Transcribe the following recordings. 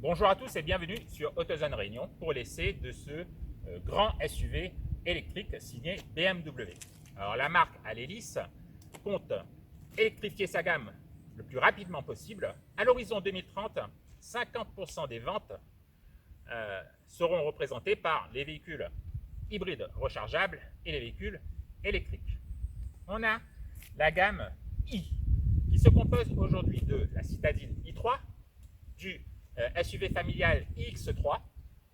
Bonjour à tous et bienvenue sur AutoZone Réunion pour l'essai de ce grand SUV électrique signé BMW. Alors la marque à l'hélice compte électrifier sa gamme le plus rapidement possible. À l'horizon 2030, 50% des ventes seront représentées par les véhicules hybrides rechargeables et les véhicules électriques. On a la gamme i qui se compose aujourd'hui de la citadine i3, du SUV familial iX3.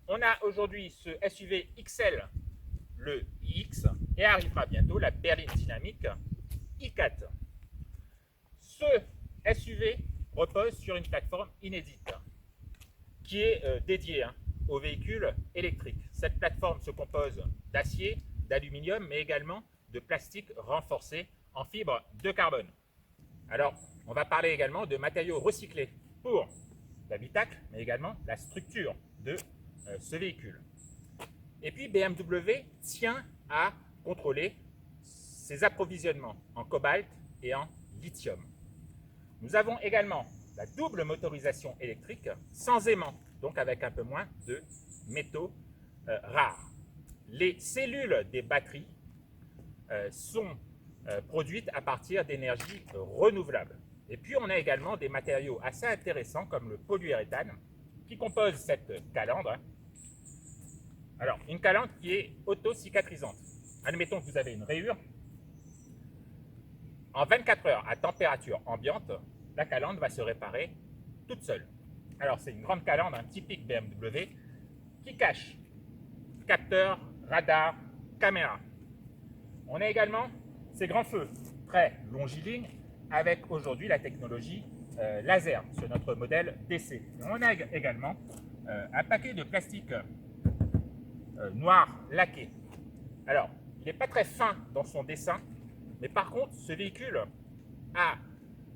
On a aujourd'hui ce SUV XL, le iX, et arrivera bientôt la berline dynamique i4. Ce SUV repose sur une plateforme inédite qui est dédiée aux véhicules électriques. Cette plateforme se compose d'acier, d'aluminium, mais également de plastique renforcé en fibre de carbone. Alors, on va parler également de matériaux recyclés pour l'habitacle, mais également la structure de ce véhicule. Et puis BMW tient à contrôler ses approvisionnements en cobalt et en lithium. Nous avons également la double motorisation électrique sans aimant, donc avec un peu moins de métaux rares. Les cellules des batteries sont produites à partir d'énergies renouvelables. Et puis on a également des matériaux assez intéressants comme le polyuréthane qui compose cette calandre. Alors une calandre qui est auto-cicatrisante. Admettons que vous avez une rayure. En 24 heures à température ambiante, la calandre va se réparer toute seule. Alors c'est une grande calandre, un typique BMW qui cache capteur, radar, caméra. On a également ces grands feux très longilignes avec aujourd'hui la technologie laser sur notre modèle DC. On a également un paquet de plastique noir laqué. Alors, il n'est pas très fin dans son dessin, mais par contre, ce véhicule a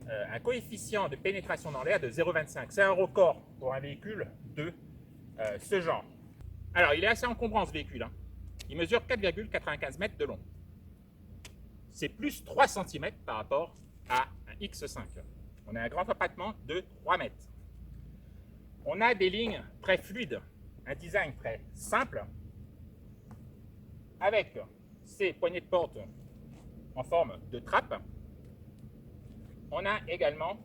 un coefficient de pénétration dans l'air de 0,25. C'est un record pour un véhicule de ce genre. Alors, il est assez encombrant ce véhicule. Il mesure 4,95 mètres de long. C'est plus 3 cm par rapport à un X5. On a un grand empattement de 3 mètres. On a des lignes très fluides, un design très simple, avec ces poignées de porte en forme de trappe. On a également,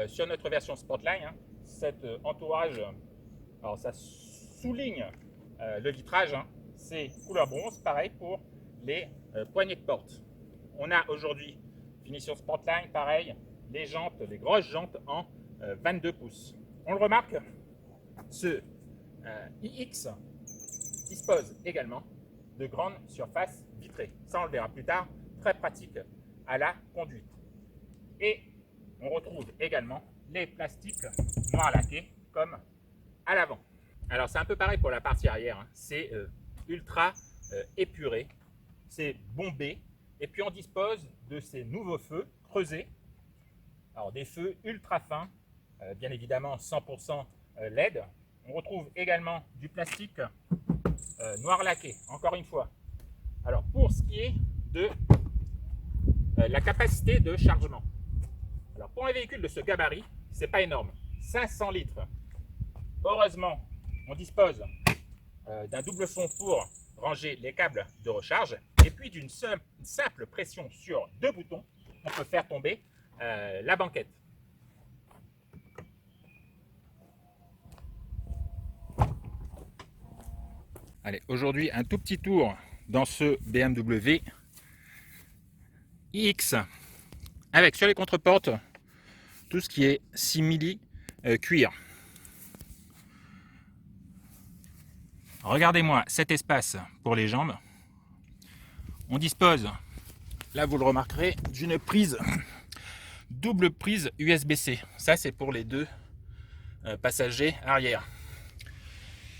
sur notre version Sportline, cet entourage, alors ça souligne le vitrage, c'est couleur bronze, pareil pour les poignées de porte. On a aujourd'hui, finition Sportline, pareil, les jantes, les grosses jantes en 22 pouces. On le remarque, ce iX dispose également de grandes surfaces vitrées. Ça, on le verra plus tard, très pratique à la conduite. Et on retrouve également les plastiques noirs laqués comme à l'avant. Alors, c'est un peu pareil pour la partie arrière. C'est ultra épuré, c'est bombé. Et puis on dispose de ces nouveaux feux creusés. Alors des feux ultra fins, bien évidemment 100% LED. On retrouve également du plastique noir laqué, encore une fois. Alors pour ce qui est de la capacité de chargement. Alors pour un véhicule de ce gabarit, c'est pas énorme. 500 litres. Heureusement, on dispose d'un double fond pour ranger les câbles de recharge. Et puis d'une simple pression sur deux boutons, on peut faire tomber la banquette. Allez, aujourd'hui un tout petit tour dans ce BMW iX avec sur les contreportes tout ce qui est simili cuir. Regardez-moi cet espace pour les jambes. On dispose, là vous le remarquerez, d'une prise, double prise USB-C. Ça c'est pour les deux passagers arrière.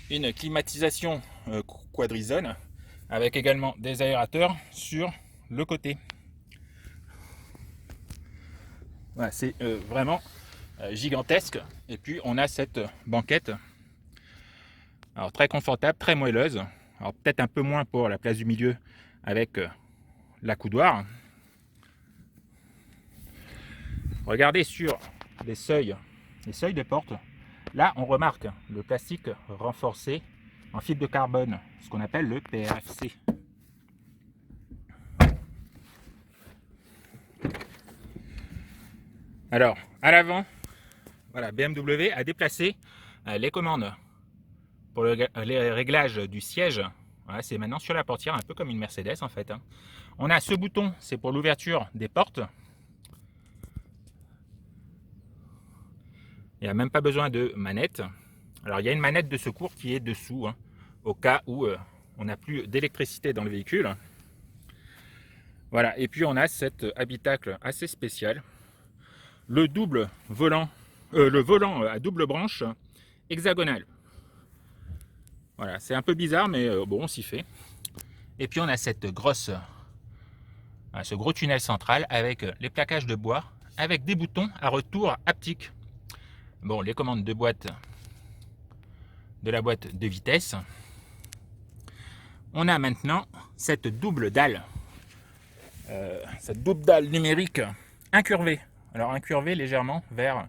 Une climatisation quadrizone avec également des aérateurs sur le côté. Voilà, c'est vraiment gigantesque. Et puis on a cette banquette, alors très confortable, très moelleuse. Alors peut-être un peu moins pour la place du milieu avec l'accoudoir. Regardez sur les seuils de porte Là, on remarque le plastique renforcé en fibre de carbone, ce qu'on appelle le PRFC. Alors, à l'avant, voilà, BMW a déplacé les commandes pour les réglages du siège. Voilà, c'est maintenant sur la portière, un peu comme une Mercedes en fait. On a ce bouton, c'est pour l'ouverture des portes. Il n'y a même pas besoin de manette. Alors, il y a une manette de secours qui est dessous, au cas où on n'a plus d'électricité dans le véhicule. Voilà, et puis on a cet habitacle assez spécial. Le volant à double branche hexagonale. Voilà, c'est un peu bizarre, mais bon, on s'y fait. Et puis on a ce gros tunnel central avec les plaquages de bois, avec des boutons à retour haptique. Bon, les commandes de la boîte de vitesse. On a maintenant cette double dalle numérique incurvée. Alors incurvée légèrement vers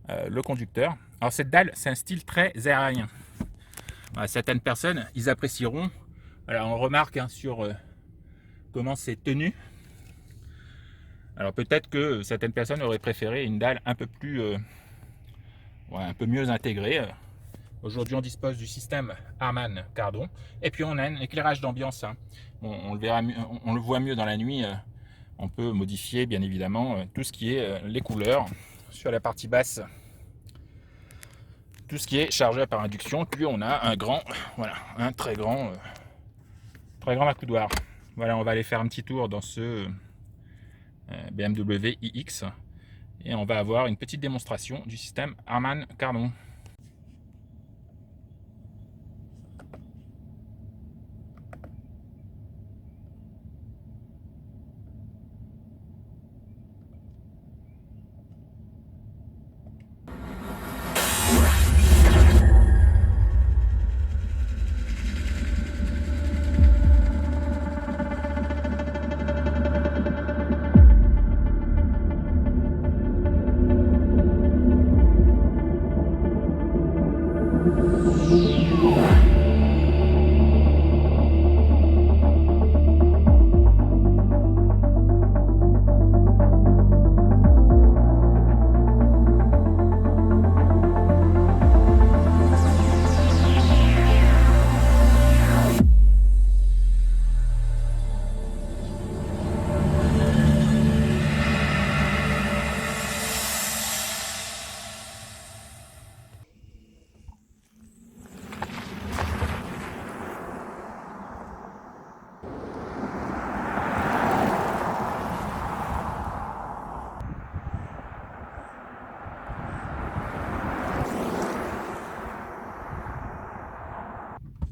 le conducteur. Alors cette dalle, c'est un style très aérien. Voilà, certaines personnes, ils apprécieront. Alors on remarque sur comment c'est tenu. Alors peut-être que certaines personnes auraient préféré une dalle un peu plus, un peu mieux intégrée. Aujourd'hui, on dispose du système Harman Kardon. Et puis on a un éclairage d'ambiance. Bon, on le voit mieux dans la nuit. On peut modifier bien évidemment tout ce qui est les couleurs sur la partie basse, tout ce qui est chargeur par induction. Puis on a un très grand accoudoir. Voilà, on va aller faire un petit tour dans ce BMW iX et on va avoir une petite démonstration du système Harman Kardon.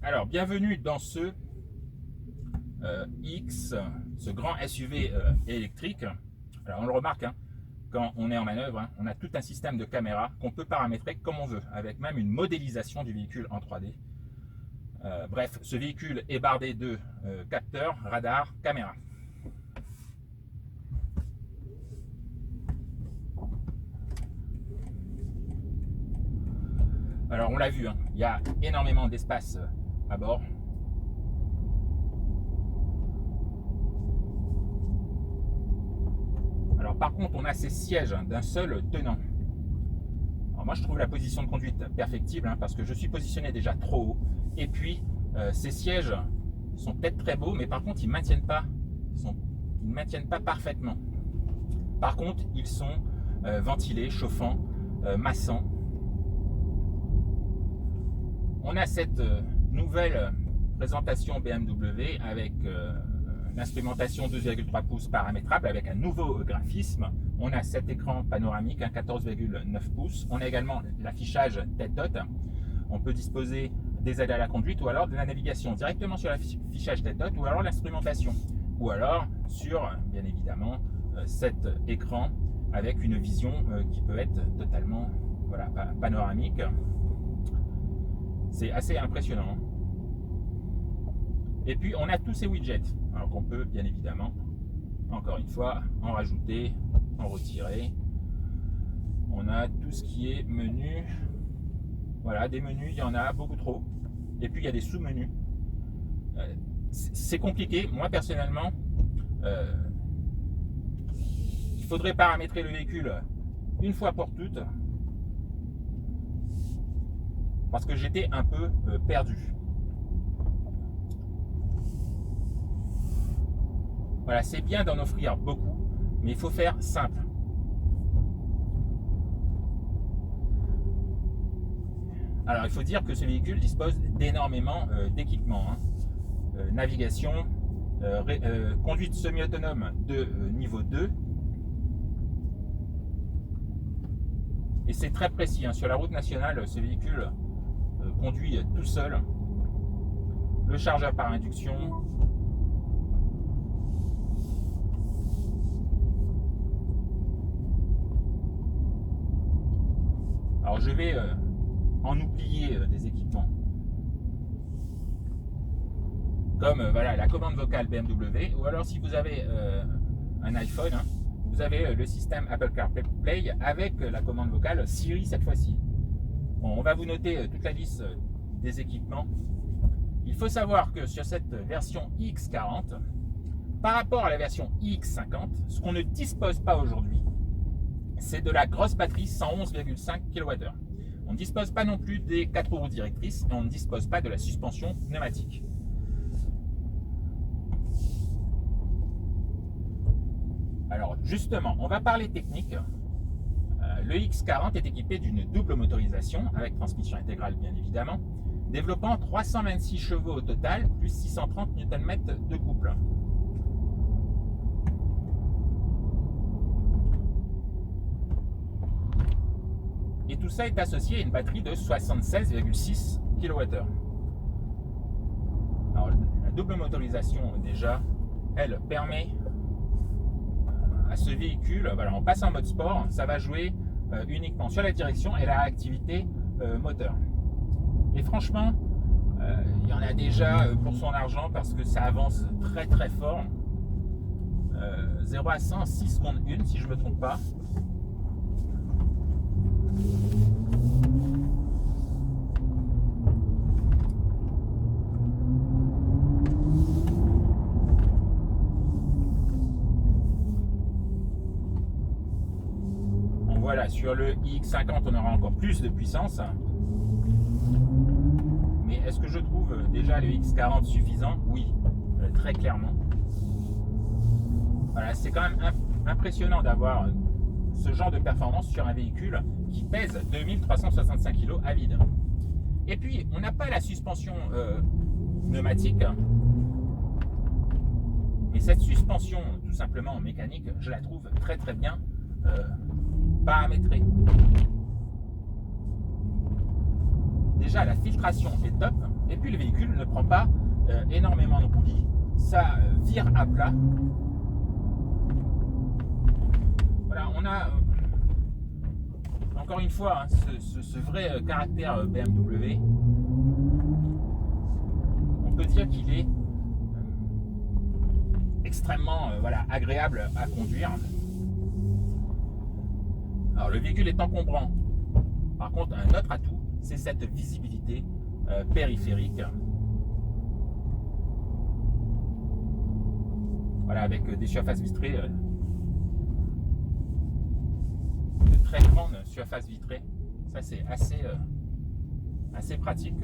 Alors, bienvenue dans ce X, ce grand SUV électrique. Alors, on le remarque, quand on est en manœuvre, on a tout un système de caméras qu'on peut paramétrer comme on veut, avec même une modélisation du véhicule en 3D. Bref, ce véhicule est bardé de capteurs, radars, caméras. Alors, on l'a vu, il y a énormément d'espace à bord. Alors par contre, on a ces sièges d'un seul tenant. Alors moi, je trouve la position de conduite perfectible parce que je suis positionné déjà trop haut. Et puis, ces sièges sont peut-être très beaux, mais par contre, ils ne maintiennent pas parfaitement. Par contre, ils sont ventilés, chauffants, massants. On a cette nouvelle présentation BMW avec l'instrumentation 2,3 pouces paramétrable avec un nouveau graphisme. On a cet écran panoramique, 14,9 pouces. On a également l'affichage tête-haute. On peut disposer des aides à la conduite ou alors de la navigation directement sur l'affichage tête-haute ou alors l'instrumentation. Ou alors sur, bien évidemment, cet écran avec une vision qui peut être totalement panoramique. C'est assez impressionnant. Et puis on a tous ces widgets, alors qu'on peut bien évidemment, encore une fois, en rajouter, en retirer. On a tout ce qui est menu, Voilà, des menus, il y en a beaucoup trop. Et puis il y a des sous-menus. C'est compliqué. Moi personnellement, il faudrait paramétrer le véhicule une fois pour toutes, parce que j'étais un peu perdu. Voilà, c'est bien d'en offrir beaucoup, mais il faut faire simple. Alors il faut dire que ce véhicule dispose d'énormément d'équipements, hein. Navigation, conduite semi-autonome de niveau 2. Et c'est très précis, hein. Sur la route nationale, ce véhicule conduit tout seul. Le chargeur par induction. Alors je vais en oublier des équipements. Comme voilà, la commande vocale BMW, ou alors si vous avez un iPhone, hein, vous avez le système Apple CarPlay avec la commande vocale Siri cette fois-ci. Bon, on va vous noter toute la liste des équipements. Il faut savoir que sur cette version iX40, par rapport à la version iX50, ce qu'on ne dispose pas aujourd'hui, c'est de la grosse batterie 111,5 kWh. On ne dispose pas non plus des 4 roues directrices et on ne dispose pas de la suspension pneumatique. Alors justement, on va parler technique. Le X40 est équipé d'une double motorisation avec transmission intégrale bien évidemment, développant 326 chevaux au total plus 630 Nm de couple. Et tout ça est associé à une batterie de 76,6 kWh. Alors la double motorisation déjà, elle permet à ce véhicule, voilà, on passe en mode sport, ça va jouer uniquement sur la direction et la réactivité moteur. Et franchement, il y en a déjà pour son argent parce que ça avance très très fort. 0 à 100 6 secondes 1 si je ne me trompe pas. Voilà, sur le iX50, on aura encore plus de puissance. Mais est-ce que je trouve déjà le X40 suffisant? Oui, très clairement. Voilà, c'est quand même impressionnant d'avoir ce genre de performance sur un véhicule qui pèse 2365 kg à vide. Et puis, on n'a pas la suspension pneumatique. Mais cette suspension, tout simplement mécanique, je la trouve très très bien paramétrée. Déjà, la filtration est top. Et puis, le véhicule ne prend pas énormément de roulis. Ça vire à plat. Voilà, on a encore une fois ce vrai caractère BMW. On peut dire qu'il est extrêmement voilà, agréable à conduire. Alors le véhicule est encombrant. Par contre, un autre atout, c'est cette visibilité périphérique. Voilà, avec des surfaces vitrées, de très grandes surfaces vitrées. Ça, c'est assez pratique.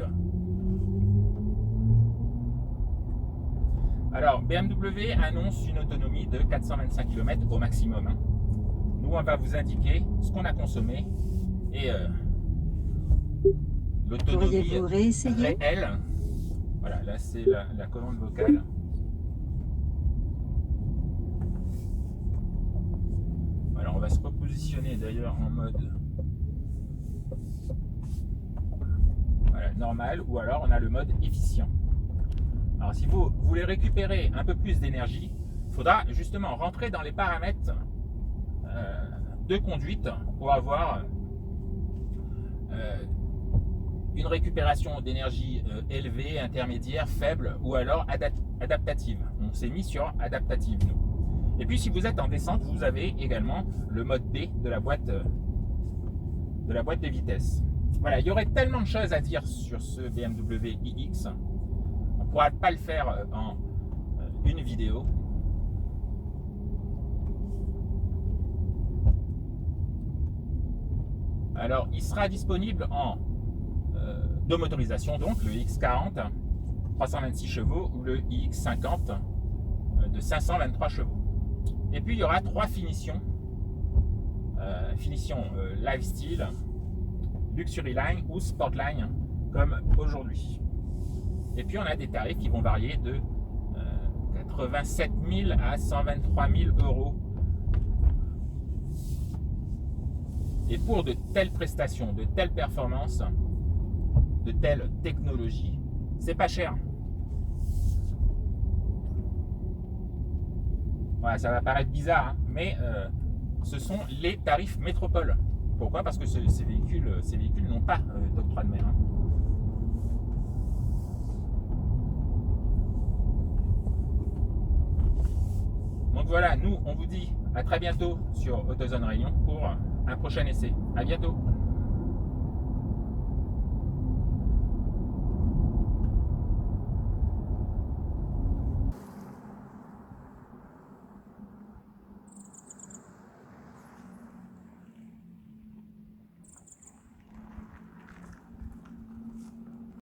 Alors, BMW annonce une autonomie de 425 km au maximum. Nous, on va vous indiquer ce qu'on a consommé et l'autonomie réelle. Voilà, là, c'est la commande vocale. Alors, on va se repositionner d'ailleurs en mode voilà, normal, ou alors on a le mode efficient. Alors si vous voulez récupérer un peu plus d'énergie, il faudra justement rentrer dans les paramètres de conduite pour avoir une récupération d'énergie élevée, intermédiaire, faible ou alors adaptative. On s'est mis sur adaptative nous. Et puis si vous êtes en descente, vous avez également le mode B de la boîte de vitesse. Voilà, il y aurait tellement de choses à dire sur ce BMW iX. On ne pourra pas le faire en une vidéo. Alors, il sera disponible en deux motorisations, donc le X40 326 chevaux ou le iX50 de 523 chevaux. Et puis, il y aura trois finitions. Finition Lifestyle, Luxury Line ou Sportline, comme aujourd'hui. Et puis, on a des tarifs qui vont varier de 87 000 à 123 000 euros. Et pour de telles prestations, de telles performances, de telles technologies, c'est pas cher. Voilà, ça va paraître bizarre, hein, mais ce sont les tarifs métropole. Pourquoi? Parce que ces véhicules n'ont pas d'octroi de mer. Hein. Donc voilà, nous on vous dit à très bientôt sur AutoZone Réunion pour un prochain essai. À bientôt.